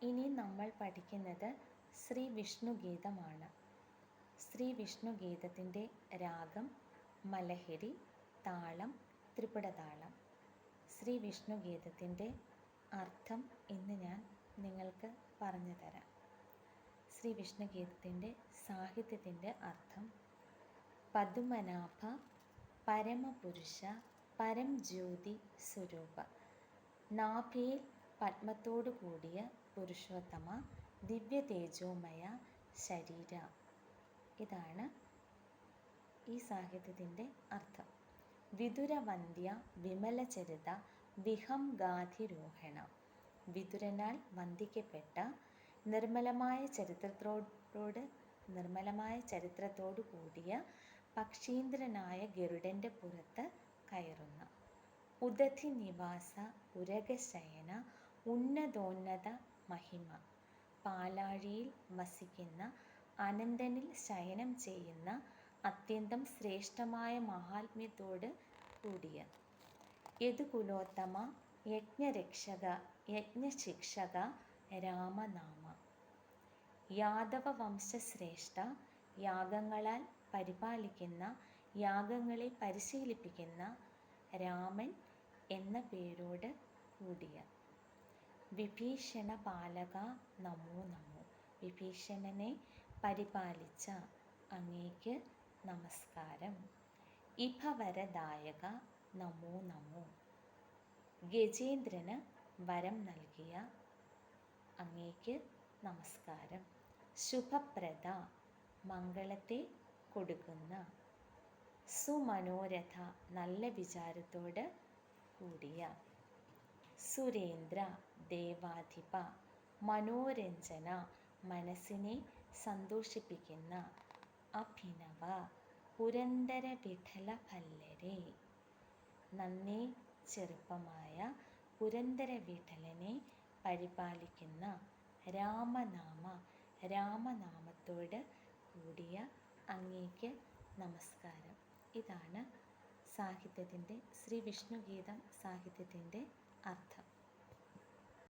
ഇനി നമ്മൾ പഠിക്കുന്നത് ശ്രീ വിഷ്ണുഗീതമാണ്. ശ്രീ വിഷ്ണുഗീതത്തിൻ്റെ രാഗം മലഹരി, താളം ത്രിപുടതാളം. ശ്രീ വിഷ്ണുഗീതത്തിൻ്റെ അർത്ഥം ഇന്ന് ഞാൻ നിങ്ങൾക്ക് പറഞ്ഞു തരാം. ശ്രീ വിഷ്ണുഗീതത്തിൻ്റെ സാഹിത്യത്തിൻ്റെ അർത്ഥം: പദ്മനാഭ പരമപുരുഷ പരം ജ്യോതി സ്വരൂപ, നാഭിയിൽ പത്മത്തോടു കൂടിയ പുരുഷോത്തമ ദിവ്യ തേജോമയ ശരീര. ഇതാണ് ഈ സാഹിത്യത്തിൻ്റെ അർത്ഥം. വിതുരവന്ദ്യ വിമലചരിത വിഹംഗാധിരോഹണ, വിതുരനാൽ വന്ദിക്കപ്പെട്ട നിർമ്മലമായ ചരിത്രത്തോടു കൂടിയ പക്ഷീന്ദ്രനായ ഗരുഡൻ്റെ പുറത്ത് കയറുന്ന. ഉദധി നിവാസ ഉരഗശയന ഉന്നതോന്നത മഹിമ, പാലാഴിയിൽ വസിക്കുന്ന അനന്തനിൽ ശയനം ചെയ്യുന്ന അത്യന്തം ശ്രേഷ്ഠമായ മഹാത്മ്യത്തോട് കൂടിയ. യദുകുലോത്തമ യജ്ഞരക്ഷക യജ്ഞശിക്ഷക രാമനാമ, യാദവ വംശശ്രേഷ്ഠ, യാഗങ്ങളാൽ പരിപാലിക്കുന്ന, യാഗങ്ങളെ പരിശീലിപ്പിക്കുന്ന രാമൻ എന്ന പേരോട് കൂടിയ. വിഭീഷണ പാലക നമോ നമോ, വിഭീഷണനെ പരിപാലിച്ച അങ്ങേക്ക് നമസ്കാരം. ഇഭവരദായക നമോ നമോ, ഗജേന്ദ്രന് വരം നൽകിയ അങ്ങേക്ക് നമസ്കാരം. ശുഭപ്രദ, മംഗളത്തെ കൊടുക്കുന്ന. സുമനോരഥ, നല്ല വിചാരത്തോട് കൂടിയ. സുരേന്ദ്ര, ദേവാധിപ. മനോരഞ്ജന, മനസ്സിനെ സന്തോഷിപ്പിക്കുന്ന. അഭിനവ പുരന്ദര വിഠല ഭല്ലരെ, നന്നേ ചെറുപ്പമായ പുരന്ദര വിഠലനെ പരിപാലിക്കുന്ന. രാമനാമ, രാമനാമത്തോട് കൂടിയ അങ്ങേക്ക് നമസ്കാരം. ഇതാണ് സാഹിത്യത്തിൻ്റെ ശ്രീ വിഷ്ണുഗീതം സാഹിത്യത്തിൻ്റെ അർത്ഥം.